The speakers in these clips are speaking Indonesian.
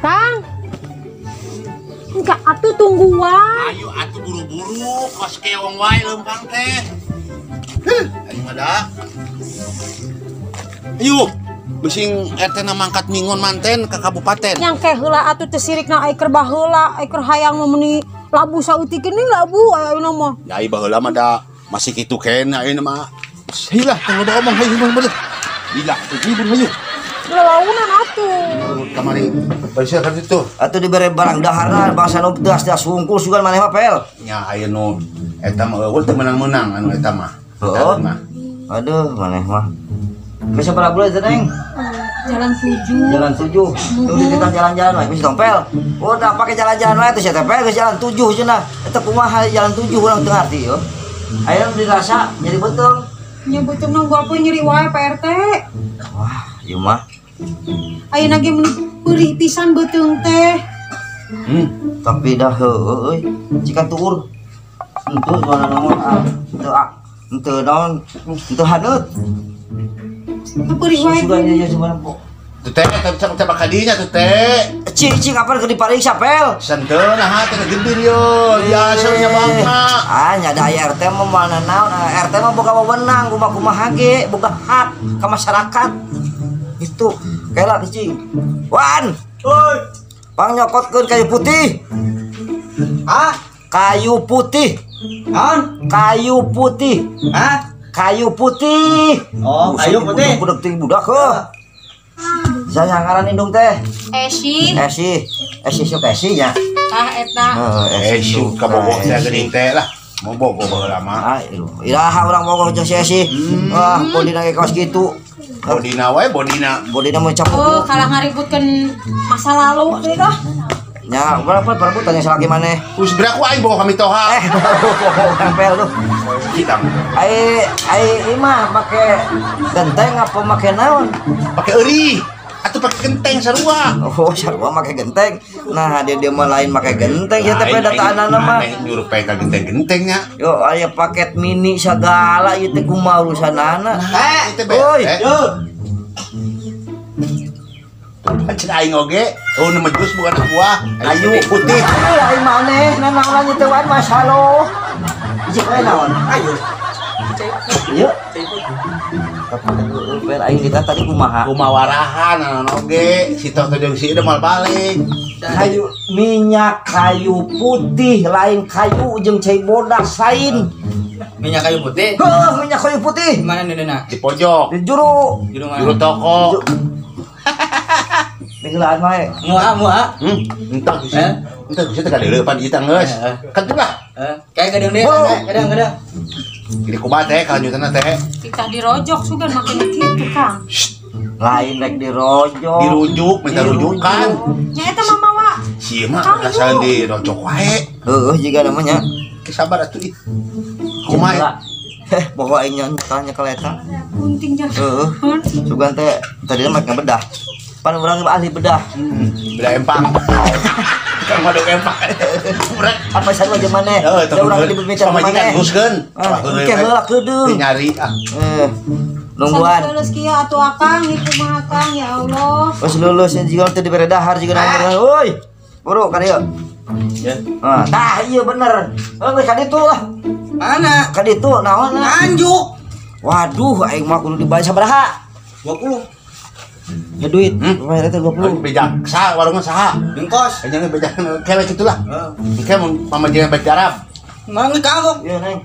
Kang. Enggak atuh tungguan. Ayo atuh buru-buru kos keong wae lempang teh. Ayo ada. Ayo. Bising RT na mangkat mingon manten ke kabupaten. Yang ke heula atuh teu sirikna ai keur baheula, ai keur hayang meuni labu saeutik geuning labu ayeuna mah. Ya ai baheula mah da masih kitu kena ayeuna mah. Hilah teu ngomong hayu bener. Gila, teu hibur hayu. Lelaunan atuh. Kamari bersih ka ditu. Atuh dibere barang daharna bangsa nu teu asda sungkul sugan maneh mah pel. Nya aya nu eta mah eueuh teu menang-menang anu eta mah. Heuh. Aduh maneh mah. Geus sabaraha bulan teh Neng? Jalan 7. Jalan 7. Tuh dititah jalan-jalan wae geus tompel. Udah pake jalan-jalan wae teh sia teh pel geus jalan 7 cenah. Eta kumaha jalan 7 urang teu ngarti yo. Aya dirasa nyeri beuteung. Nya beuteungna gua apa nyeri wae Pak RT. Wah, ieu mah. Ayeuna ge meuni peurih pisan beuteung teh. Tapi dah heueuh euy. Cikan tuur. Henteu mana naon henteu naon henteu haneut. Peurih wae. Sugan nya cuman po. Teu teh eta bakal dinya teu teh. Cing kapan keur dipariksa pel? Santeun nah teh geudir yo. Biasa nya bangna. Nya da RT mah mana naon? RT mah boga wewenang kumaha ge, boga hak ka masyarakat. Itu kela cing. Wan. Hoi. Pang nyokotkeun kayu putih. Hah? Kayu putih. Naon? Kayu putih. Hah? Kayu putih. Oh, kayu putih. Budak tinggi budak heuh. Saya ngaran indung teh. Esi. Esi sok esi nya. Tah eta. Esi ka bogoh teh geuning teh lah. Mau bogoh baheula mah. Iraha urang bogoh jeung si esi. Wah, bodina ge kaos kitu. Bodina wae bodina. Bodina mau capuk. Oh, kalah ngaributkeun masa lalu deui dah. Nya, berapa tanya selagi maneh? Us berak wae bogoh kami toha. Tempel tuh. Hitam. Ai mah make genteng apa make naon? Pakai euri. Atuh pakai genteng sarua. Oh, sarua make genteng. Nah, dia mah lain make genteng ya teh dataanana mah. Nyuruh pakai genteng-gentengnya. Yo, aya paket mini sagala ieu teh kumaha urusanana. Itu Oi, yo. Cen aing oge, nama jus bukan buah. Ayu putih. Ai maneh nanaon teh wan masalo. Jeung we naon? Ayu. Ieu. Per aing kita tadi kumaha? Kumawarahan naon oge, si tong teh jeung si udah mal balik. Kayu minyak kayu putih lain kayu jeung cai bodas lain. Minyak kayu putih. Heuh, minyak kayu putih. Mana neuna? Di pojok. Di juru. Juru toko. Tinggalan wae. Mua. Entah sih. Entah sih teh kadeupan ieu teh geus. Kan teh lah. Kayak kadang deh, kadang. Ini kumaha teh kalanjutanna teh? Kita dirojok sugan makin kitu, Kang. Lain rek dirojok. Dirujuk, minta rujukan. Nya eta mah mawa. Si mah asal dirojok wae. Heuh, jiga namanya. Sabar atuh ih. Kumaha? Pokok aing tanya ke leta. Gunting jah. Heuh. Sugan teh tadi mah bedah. Pan urang ahli bedah. Bedah empang. Kan mah dong empang. Urang apa saja aja maneh. Da urang dibicara maneh. Teruskeun. Engke heula keudeuh. Nyari ah. Nungguan. Lulus kieu atuh Akang, ieu kumaha Kang ya Allah. Pas lulus jiga teh dibere dahar jiga nang. Euy. Buru ka dieu. Ya. Tah ieu bener. Geus ka ditu lah. Mana? Ka ditu naon? Anjuk. Waduh, aing mah kudu dibayar sabaraha? 20. Ya duit, bayar teh 20. Bejak saha warungna saha? Dengkos. Jangan bejak kewe kitulah. Engke mun pamajikan baca Arab. Mana kagok? Iya, Neng.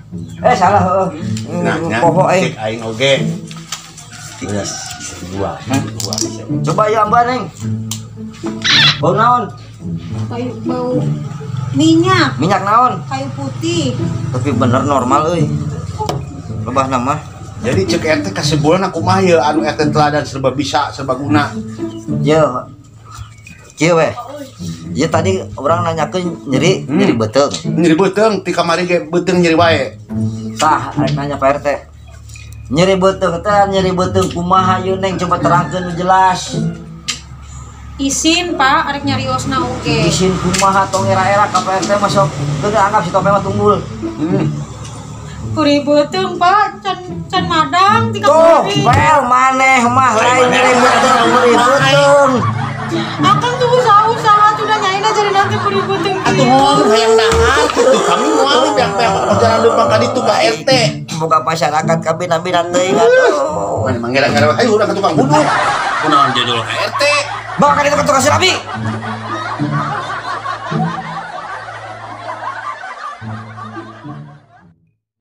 Salah heueuh. Nah, Poho aing. Aing oge. Dua. Coba ya Mbak Neng. Bau naon? Kayu bau minyak, Minyak naon? kayu putih. Tapi bener normal euy. Lebah nama. Jadi cek RT kasebulna kumaha ieu anu RT teladan serba bisa, serba guna. Ye. Kieu we. Ya tadi orang nanyakeun nyeri beuteung. Nyeri beuteung ti kamari ge beuteung nyeri wae. Tah, arek nanya Pak RT. Nyeri beuteung kumaha ieu Neng coba terangkeun nu jelas. Isin Pak, arek nyariosna oge. Isin kumaha tong era-era ka Pak RT mah sok teu anggap si topeng mah tunggul. Kuring beuteung Pak, can madang ti Tuh, kamari. pel maneh mah lain nyeri beuteung. Akang tuh usaha Atuh ngomong hayang dahar gitu. Kami moal pihak-pihak jalan depan ka ditu Pak RT. Boga masyarakat kami nabi teuing atuh. Mana manggera-ngera ayo urang ka tukang buduk. Kunaon jadul ka RT. Bawa ka ditu ke tukang sirabi.